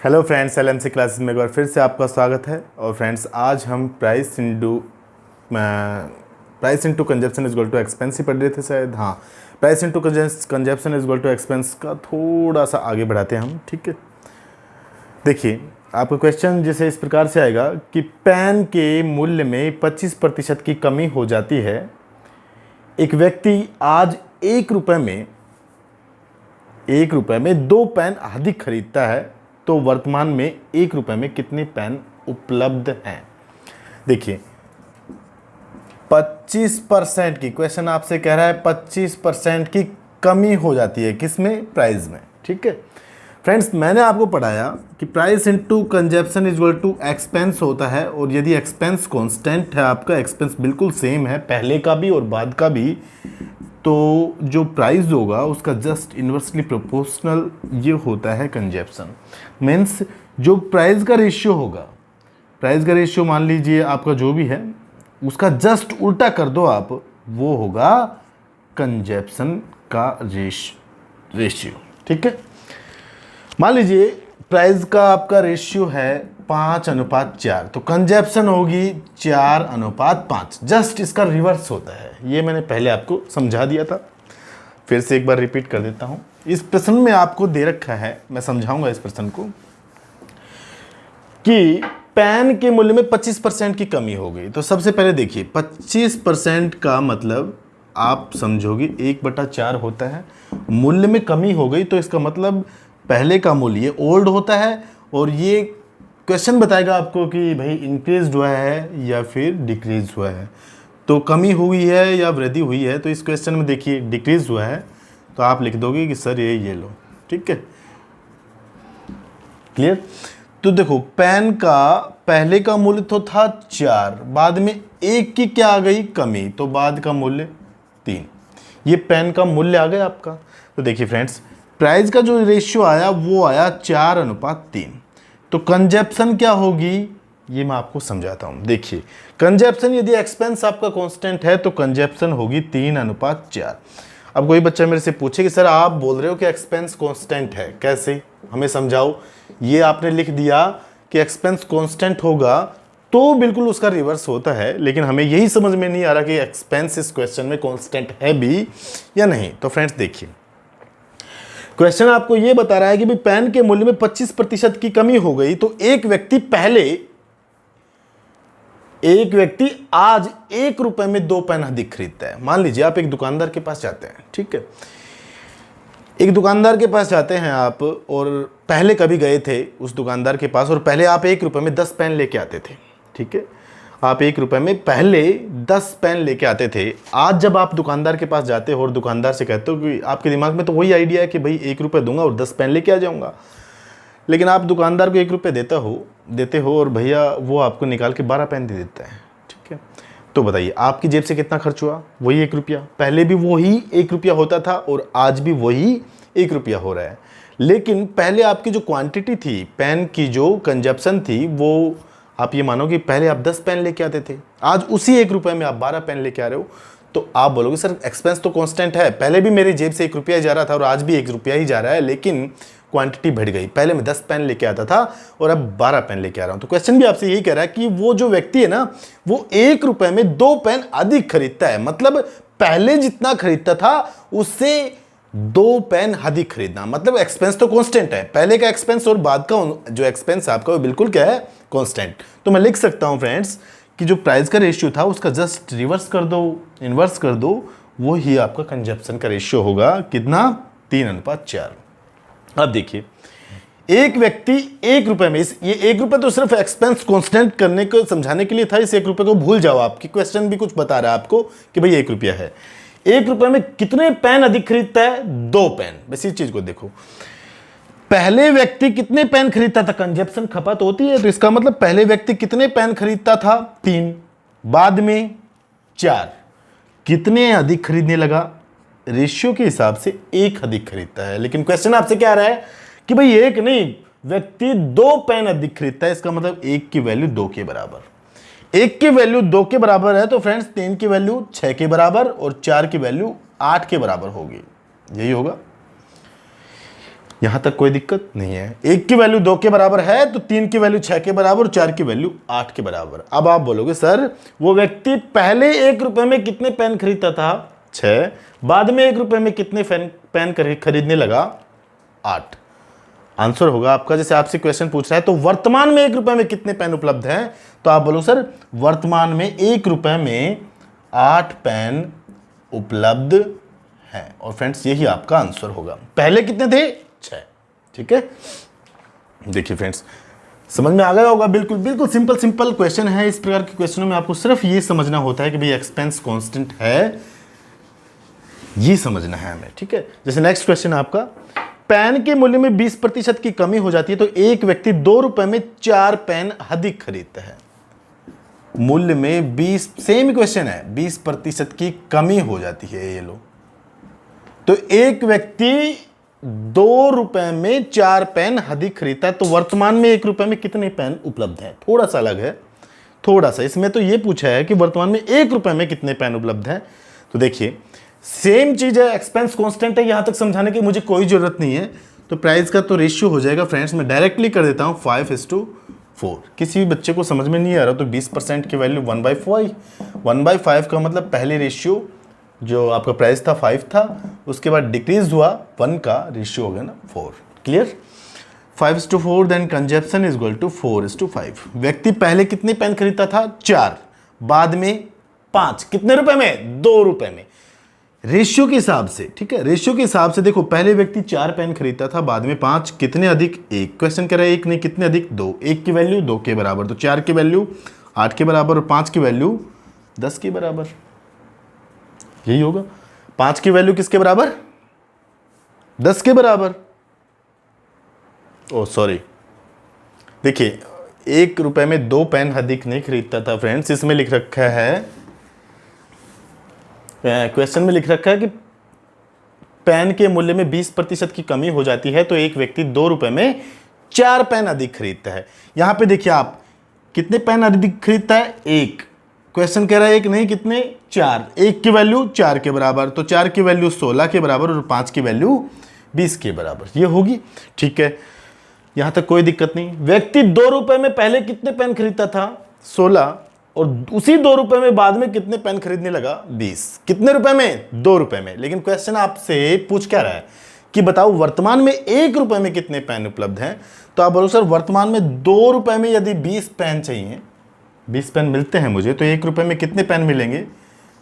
Hello friends, LMC classes में एक बार फिर से आपका स्वागत है। और फ्रेंड्स, आज हम price into consumption is equal to expense ही पढ़ रहे थे शायद। हाँ, price into consumption is equal to expense का थोड़ा सा आगे बढ़ाते हैं हम। ठीक है, देखिए आपका क्वेश्चन जैसे इस प्रकार से आएगा कि पेन के मूल्य में 25% की कमी हो जाती है। एक व्यक्ति आज 1 रुपये में 2 पेन अधिक खरीदता है, तो वर्तमान में 1 रुपये में कितने पेन उपलब्ध हैं। देखिए 25% की क्वेश्चन आपसे कह रहा है 25% की कमी हो जाती है किसमें, प्राइस में। ठीक है फ्रेंड्स, मैंने आपको पढ़ाया कि price into consumption is equal to expense होता है, और यदि एक्सपेंस कांस्टेंट है, आपका एक्सपेंस बिल्कुल सेम है पहले का भी और बाद का भी, तो जो प्राइस होगा उसका जस्ट इन्वर्सली प्रोपोर्शनल ये होता है कंजप्शन। मीन्स जो प्राइस का रेशियो होगा, प्राइस का रेशियो मान लीजिए आपका जो भी है उसका जस्ट उल्टा कर दो आप, वो होगा कंजप्शन का रेशियो। ठीक है, मान लीजिए प्राइस का आपका रेशियो है 5:4, तो कंजप्शन होगी 4:5। जस्ट इसका रिवर्स होता है, ये मैंने पहले आपको समझा दिया था, फिर से एक बार रिपीट कर देता हूं। इस प्रश्न में आपको दे रखा है, मैं समझाऊंगा इस प्रश्न को, कि पेन के मूल्य में 25% की कमी हो गई। तो सबसे पहले देखिए 25% का मतलब आप समझोगे 1/4 होता है। मूल्य में कमी हो गई तो इसका मतलब पहले का मूल्य ओल्ड होता है, और ये क्वेश्चन बताएगा आपको कि भाई इंक्रीज हुआ है या फिर डिक्रीज हुआ है, तो कमी हुई है या वृद्धि हुई है। तो इस क्वेश्चन में देखिए डिक्रीज हुआ है, तो आप लिख दोगे कि सर ये लो। ठीक है, क्लियर। तो देखो पेन का पहले का मूल्य तो था 4, बाद में 1 की क्या आ गई, कमी, तो बाद का मूल्य 3। ये पेन का मूल्य आ गया आपका। तो देखिए फ्रेंड्स, प्राइस का जो रेशियो आया वो आया 4:3। तो कंजप्शन क्या होगी ये मैं आपको समझाता हूं। देखिए कंजप्शन, यदि एक्सपेंस आपका कांस्टेंट है तो कंजप्शन होगी 3:4। अब कोई बच्चा मेरे से पूछे कि सर आप बोल रहे हो कि एक्सपेंस कांस्टेंट है, कैसे, हमें समझाओ। ये आपने लिख दिया कि एक्सपेंस कांस्टेंट होगा तो बिल्कुल उसका रिवर्स होता है, लेकिन हमें यही समझ में नहीं आ रहा कि एक्सपेंस इस क्वेश्चन में कांस्टेंट है भी या नहीं। तो फ्रेंड्स देखिए, क्वेश्चन आपको यह बता रहा है कि भाई पेन के मूल्य में 25% की कमी हो गई, तो एक व्यक्ति आज 1 रुपये में 2 पेन अधिक खरीदता है। मान लीजिए आप एक दुकानदार के पास जाते हैं। ठीक है, एक दुकानदार के पास जाते हैं आप, और पहले कभी गए थे उस दुकानदार के पास, और पहले आप 1 रुपये में 10 पेन लेके आते थे। ठीक है, आप 1 रुपये में पहले 10 पेन लेके आते थे। आज जब आप दुकानदार के पास जाते हो और दुकानदार से कहते हो कि आपके दिमाग में तो वही आइडिया है कि भाई 1 रुपये दूंगा और 10 पेन लेके आ जाऊंगा, लेकिन आप दुकानदार को 1 रुपये देते हो और भैया वो आपको निकाल के 12 पेन दे देता है। ठीक है, तो बताइए आपकी जेब से कितना खर्च हुआ, वही 1 रुपया। पहले भी वही 1 रुपया होता था और आज भी वही 1 रुपया हो रहा है, लेकिन पहले आपकी जो क्वांटिटी थी, पेन की जो कंजप्शन थी, वो आप ये मानो कि पहले आप 10 पेन लेके आते थे, आज उसी 1 रुपये में आप 12 पेन लेके आ रहे हो। तो आप बोलोगे सर एक्सपेंस तो कांस्टेंट है, पहले भी मेरी जेब से 1 रुपया जा रहा था और आज भी 1 रुपया ही जा रहा है, लेकिन क्वांटिटी बढ़ गई। पहले मैं 10 पेन लेके आता था और अब 12 पेन लेके आ रहा हूं। तो क्वेश्चन भी आपसे यही कह रहा है कि वो जो व्यक्ति है ना, वो 1 रुपये में 2 पेन अधिक खरीदता है, मतलब पहले जितना खरीदता था उससे 2 पेन अधिक खरीदना, मतलब एक्सपेंस तो कांस्टेंट है। पहले का एक्सपेंस और बाद का जो एक्सपेंस आपका वो बिल्कुल क्या है, कांस्टेंट। तो मैं लिख सकता हूं फ्रेंड्स कि जो प्राइस का रेशियो था उसका जस्ट रिवर्स कर दो, इनवर्स कर दो, वो ही आपका कंजप्शन का रेशियो होगा। कितना, 3:4। अब देखिए एक व्यक्ति 1 रुपये में, ये 1 रुपये तो सिर्फ एक्सपेंस कांस्टेंट करने को समझाने के लिए था, इस 1 रुपये को भूल जाओ। आपकी क्वेश्चन भी कुछ बता रहा है आपको कि भाई 1 रुपया है। 1 रुपये में कितने पेन अधिक खरीदता है, 2 पेन। बस इस चीज को देखो, पहले व्यक्ति कितने पेन खरीदता था, कंजप्शन खपत होती है, तो इसका मतलब पहले व्यक्ति कितने पेन खरीदता था, 3, बाद में 4। कितने अधिक खरीदने लगा, रेशियो के हिसाब से 1 अधिक खरीदता है। लेकिन क्वेश्चन आपसे क्या आ रहा है कि भाई 1 नहीं, व्यक्ति 2 पेन अधिक खरीदता है, इसका मतलब 1 की वैल्यू 2 के बराबर। 1 की वैल्यू 2 के बराबर है तो फ्रेंड्स 3 की वैल्यू 6 के बराबर और 4 की वैल्यू 8 के बराबर होगी, यही होगा। यहां तक कोई दिक्कत नहीं है। 1 की वैल्यू 2 के बराबर है तो 3 की वैल्यू 6 के बराबर और 4 की वैल्यू 8 के बराबर। अब आप बोलोगे सर वो व्यक्ति पहले 1 रुपए में कितने पेन खरीदता था? 6। बाद में 1 रुपए में कितने पेन खरीदने लगा? 8। आंसर होगा आपका, जैसे आपसे क्वेश्चन पूछ रहा है तो वर्तमान में 1 रुपए में कितने पेन उपलब्ध हैं, तो आप बोलो सर वर्तमान में 1 रुपए में 8 पेन उपलब्ध हैं। और फ्रेंड्स यही आपका आंसर होगा। पहले कितने थे? 6। ठीक है, देखिए फ्रेंड्स समझ में आ गया होगा। बिल्कुल बिल्कुल सिंपल क्वेश्चन है। इस प्रकार के क्वेश्चनों में आपको सिर्फ ये समझना होता है कि भाई एक्सपेंस कांस्टेंट है, ये समझना है हमें। ठीक है, जैसे नेक्स्ट क्वेश्चन आपका, पेन के मूल्य में 20% की कमी हो जाती है तो एक व्यक्ति 2 रुपए में 4 पेन अधिक खरीदता है। मूल्य में 20, सेम क्वेश्चन है, 20% की कमी हो जाती है, ये लो, तो एक व्यक्ति 2 रुपए में 4 पेन अधिक खरीदता है तो वर्तमान में 1 रुपए में कितने पेन उपलब्ध है? थोड़ा सा अलग है, थोड़ा सा। इसमें तो ये पूछा है कि वर्तमान में 1 रुपए में कितने पेन उपलब्ध है। तो देखिए सेम चीज है, एक्सपेंस कांस्टेंट है, यहां तक समझाने की मुझे कोई जरूरत नहीं है। तो प्राइस का तो रेशियो हो जाएगा फ्रेंड्स, मैं डायरेक्टली कर देता हूं 5:4। किसी भी बच्चे को समझ में नहीं आ रहा तो 20% की वैल्यू 1/5। 1/5 का मतलब पहले रेशियो जो आपका प्राइस था 5 था, उसके बाद डिक्रीज हुआ 1 का रेशियो हो गया ना 4। Clear? 5:4 then consumption is equal to 4:5। व्यक्ति पहले कितने पेन खरीदता था? 4, बाद में 5। कितने रुपए में? 2 रुपए में। रेशियो के हिसाब से, ठीक है, रेशियो के हिसाब से देखो, पहले व्यक्ति 4 पेन खरीदता था, बाद में 5। कितने अधिक? 1। क्वेश्चन कह रहा है 1 नहीं, कितने अधिक? 2। 1 की वैल्यू 2 के बराबर, तो 4 की वैल्यू 8 के बराबर और 5 की वैल्यू 10 के बराबर। यही होगा। 5 की वैल्यू किसके बराबर? 10 के बराबर। ओ सॉरी, देखिए 1 रुपए में 2 पेन अधिक नहीं खरीदता था फ्रेंड्स, इसमें लिख रखा है, क्वेश्चन में लिख रखा है कि पेन के मूल्य में 20% की कमी हो जाती है तो एक व्यक्ति 2 रुपए में 4 पेन अधिक खरीदता है। यहां पे देखिए आप कितने पेन अधिक खरीदता है? 1। क्वेश्चन कह रहा है 1 नहीं, कितने? 4। 1 की वैल्यू 4 के बराबर, तो 4 की वैल्यू 16 के बराबर और 5 की वैल्यू 20 के बराबर, ये होगी। ठीक है, यहां तक कोई दिक्कत नहीं। व्यक्ति 2 रुपए में पहले कितने पेन खरीदता था? 16, और उसी 2 रुपए में बाद में कितने पेन खरीदने लगा? 20। कितने रुपए में? 2 रुपए में। लेकिन क्वेश्चन आपसे पूछ क्या रहा है कि बताओ वर्तमान में 1 रुपए में कितने पेन उपलब्ध हैं, तो आप बोलो सर वर्तमान में 2 रुपए में यदि 20 पेन चाहिए, 20 पेन मिलते हैं मुझे, तो 1 रुपए में कितने पेन मिलेंगे?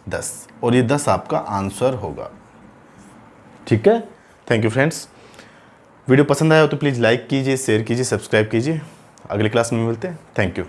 10, और ये 10 आपका आंसर होगा। ठीक है, थैंक यू फ्रेंड्स। वीडियो पसंद आया हो तो प्लीज़ लाइक कीजिए, शेयर कीजिए, सब्सक्राइब कीजिए। अगली क्लास में मिलते हैं। Thank you.